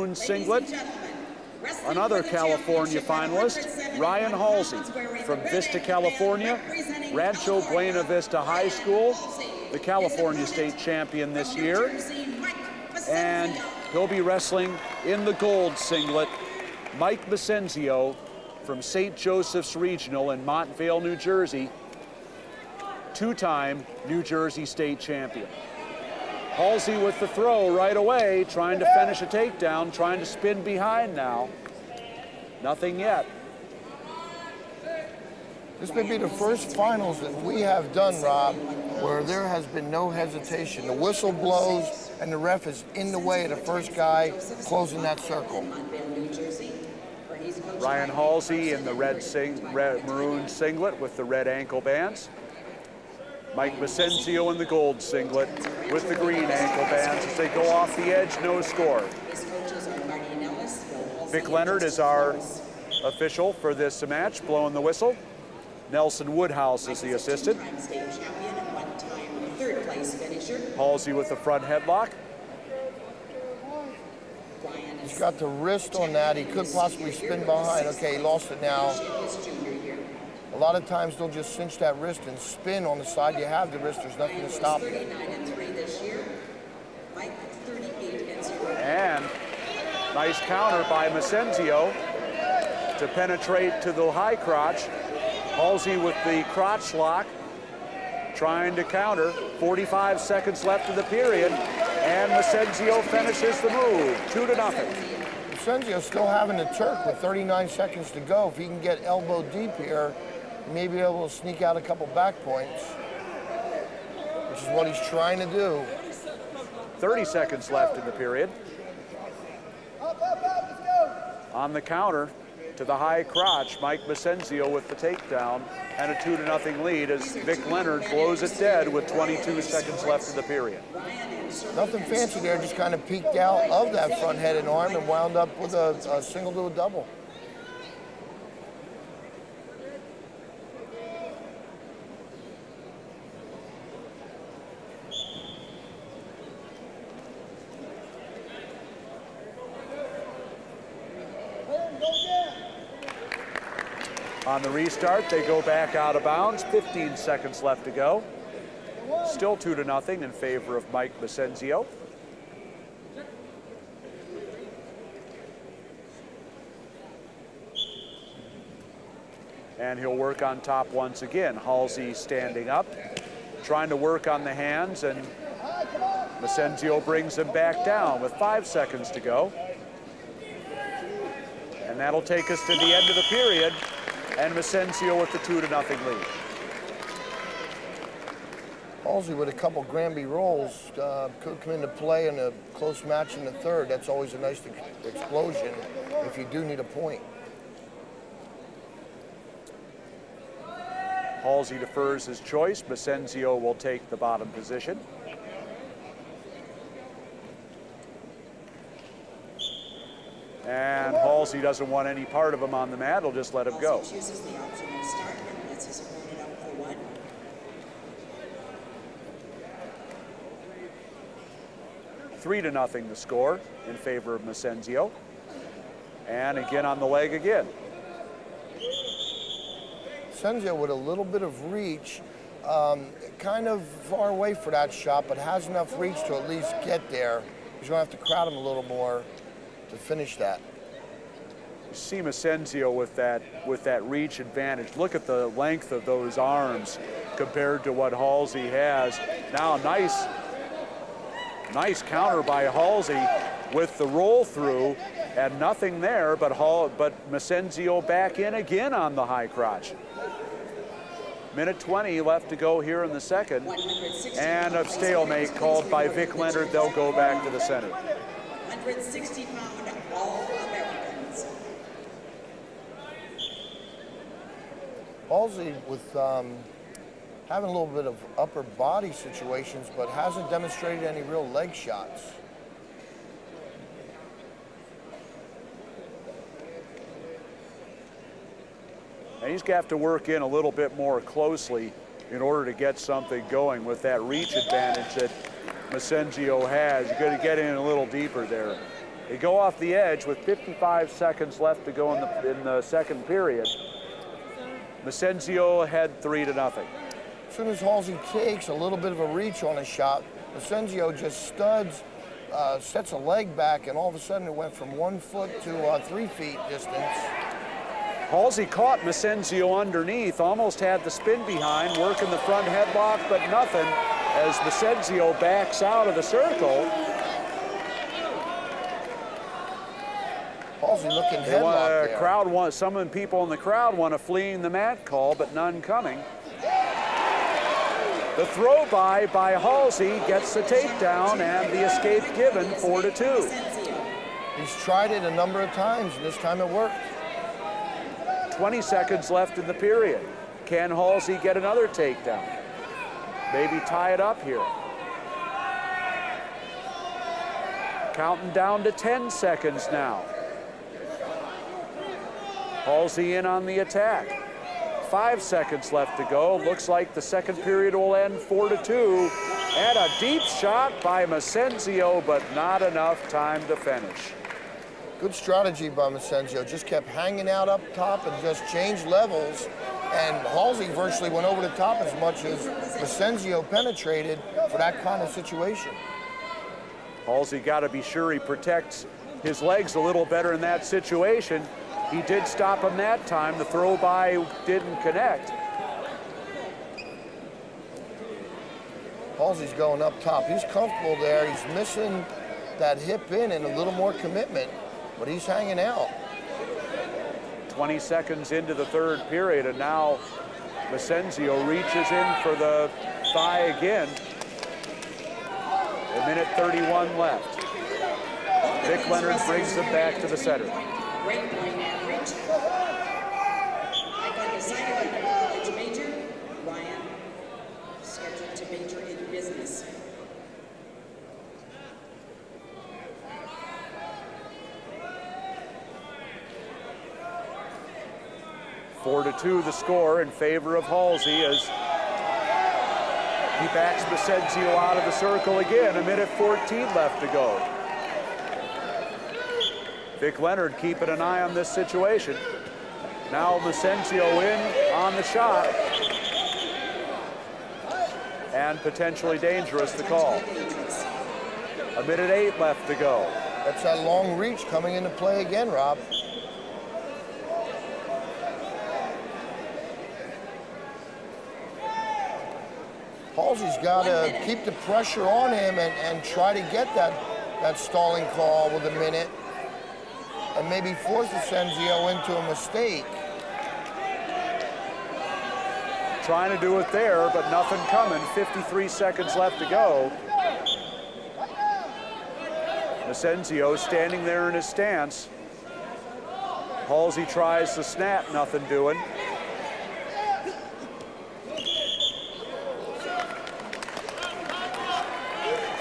Singlet, another California finalist, Ryan Halsey from Vista, California, Rancho Buena Vista High School, the California state champion this year. And he'll be wrestling in the gold singlet, Mike Massenzio from St. Joseph's Regional in Montvale, New Jersey, two-time New Jersey state champion. Halsey with the throw right away, trying to finish a takedown, trying to spin behind now. Nothing yet. This may be the first finals that we have done, Rob, where there has been no hesitation. The whistle blows and the ref is in the way of the first guy closing that circle. Ryan Halsey in the red maroon singlet with the red ankle bands. Mike Massenzio in the gold singlet with the green ankle bands as they go off the edge, no score. Vic Leonard is our official for this match, blowing the whistle. Nelson Woodhouse is the assistant. Halsey with the front headlock. He's got the wrist on that. He could possibly spin behind. Okay, he lost it now. A lot of times they'll just cinch that wrist and spin on the side. You have the wrist, there's nothing to stop it. And nice counter by Massenzio to penetrate to the high crotch. Halsey with the crotch lock, trying to counter. 45 seconds left in the period, and Massenzio finishes the move, 2-0. Massenzio still having the Turk with 39 seconds to go. If he can get elbow deep here, he may be able to sneak out a couple back points, which is what he's trying to do. 30 seconds left in the period. On the counter to the high crotch, Mike Massenzio with the takedown and a 2-0 lead as Vic Leonard blows it dead with 22 seconds left in the period. Nothing fancy there, just kind of peeked out of that front head and arm and wound up with a single to a double. On the restart, they go back out of bounds. 15 seconds left to go. Still 2-0 in favor of Mike Massenzio. And he'll work on top once again. Halsey standing up, trying to work on the hands, and Massenzio brings him back down with 5 seconds to go. And that'll take us to the end of the period. And Massenzio with the 2-0 lead. Halsey with a couple Granby rolls could come into play in a close match in the third. That's always a nice explosion if you do need a point. Halsey defers his choice. Massenzio will take the bottom position. And Halsey doesn't want any part of him on the mat. He'll just let him go. 3-0 the score in favor of Massenzio. And again on the leg again. Massenzio with a little bit of reach, kind of far away for that shot, but has enough reach to at least get there. He's gonna have to crowd him a little more to finish that. You see Massenzio with that reach advantage. Look at the length of those arms compared to what Halsey has. Now nice counter by Halsey with the roll through, and nothing there, but Massenzio back in again on the high crotch. Minute 20 left to go here in the second, and a stalemate called by Vic Leonard. They'll go back to the center. 160-pound All-Americans. Halsey with having a little bit of upper body situations, but hasn't demonstrated any real leg shots. And he's got to work in a little bit more closely in order to get something going with that reach advantage that Massenzio has. You're going to get in a little deeper there. They go off the edge with 55 seconds left to go in the second period. Massenzio ahead 3-0. As soon as Halsey takes a little bit of a reach on a shot, Massenzio just studs, sets a leg back, and all of a sudden it went from 1 foot to 3 feet distance. Halsey caught Massenzio underneath, almost had the spin behind, working the front headlock, but nothing as Massenzio backs out of the circle. Halsey looking headlock there. Some of the people in the crowd want a fleeing the mat call, but none coming. The throw by Halsey gets the takedown and the escape given 4-2. He's tried it a number of times, and this time it worked. 20 seconds left in the period. Can Halsey get another takedown? Maybe tie it up here. Counting down to 10 seconds now. Halsey in on the attack. 5 seconds left to go. Looks like the second period will end 4-2. And a deep shot by Massenzio, but not enough time to finish. Good strategy by Massenzio. Just kept hanging out up top and just changed levels. And Halsey virtually went over the top as much as Massenzio penetrated for that kind of situation. Halsey got to be sure he protects his legs a little better in that situation. He did stop him that time. The throw by didn't connect. Halsey's going up top. He's comfortable there. He's missing that hip in and a little more commitment, but he's hanging out. 20 seconds into the third period, and now Massenzio reaches in for the thigh again. 1:31 left. Vic Leonard brings him back to the center. Great point average. I got decided on a college major. Ryan, scheduled to major in business. Four to two the score in favor of Halsey as he backs Massenzio out of the circle again. 1:14 left to go. Vic Leonard keeping an eye on this situation. Now Massenzio in on the shot. And potentially dangerous to call. 1:08 left to go. That's that long reach coming into play again, Rob. Halsey's got to keep the pressure on him and try to get that stalling call with a minute and maybe force Massenzio into a mistake. Trying to do it there, but nothing coming. 53 seconds left to go. Massenzio standing there in his stance. Halsey tries to snap, nothing doing.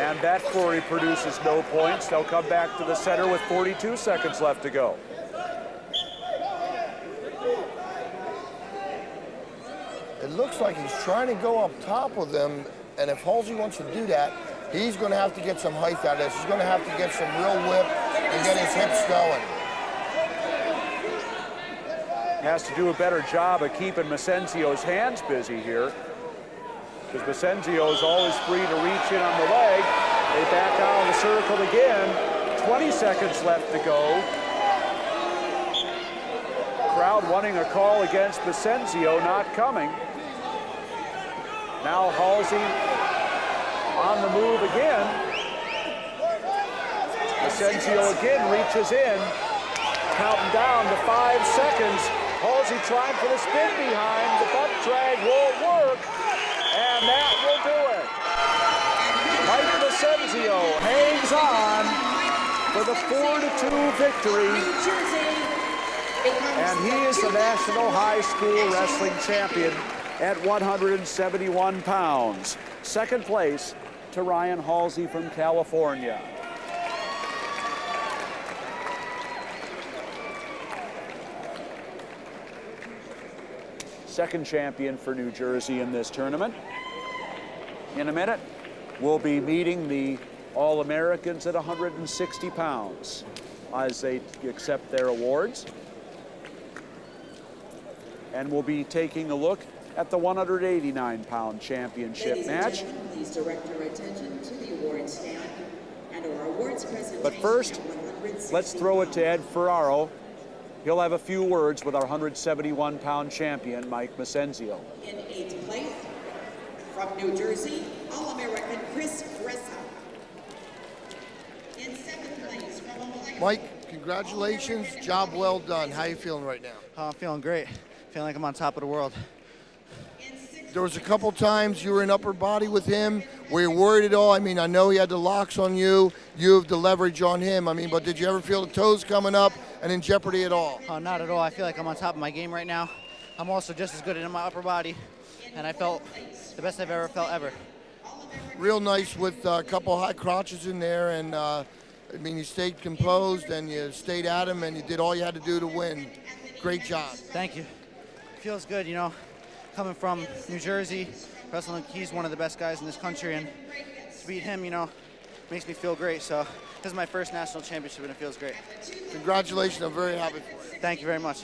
And that flurry produces no points. They'll come back to the center with 42 seconds left to go. It looks like he's trying to go up top with him, and if Halsey wants to do that, he's going to have to get some height out of this. He's going to have to get some real whip and get his hips going. Has to do a better job of keeping Massenzio's hands busy here, because Massenzio is always free to reach in on the leg. They back out of the circle again. 20 seconds left to go. Crowd wanting a call against Massenzio, not coming. Now Halsey on the move again. Massenzio again reaches in, counting down to 5 seconds. Halsey trying for the spin behind. The butt drag won't work, and that will do it. Mike Massenzio hangs on for the 4-2 victory, and he is the National High School Wrestling Champion at 171 pounds. Second place to Ryan Halsey from California. Second champion for New Jersey in this tournament. In a minute, we'll be meeting the All-Americans at 160 pounds as they accept their awards. And we'll be taking a look at the 189-pound championship match. Please direct your attention to the award stand and our awards presentation. But first, let's throw it to Ed Ferraro. He'll have a few words with our 171-pound champion, Mike Massenzio. In 8th place, from New Jersey, All-American Chris Gressa. In 7th place, from Ohio. Mike, congratulations, job well done. How you feeling right now? I'm feeling great. Feeling like I'm on top of the world. There was a couple times you were in upper body with him. Were you worried at all? I mean, I know he had the locks on you. You have the leverage on him. I mean, but did you ever feel the toes coming up and in jeopardy at all? Not at all. I feel like I'm on top of my game right now. I'm also just as good in my upper body, and I felt the best I've ever felt ever. Real nice with a couple high crotches in there, and I mean, you stayed composed and you stayed at him and you did all you had to do to win. Great job. Thank you. Feels good, you know, coming from New Jersey, wrestling, he's one of the best guys in this country, and to beat him, you know, makes me feel great. So this is my first national championship, and it feels great. Congratulations. I'm very happy for you. Thank you very much.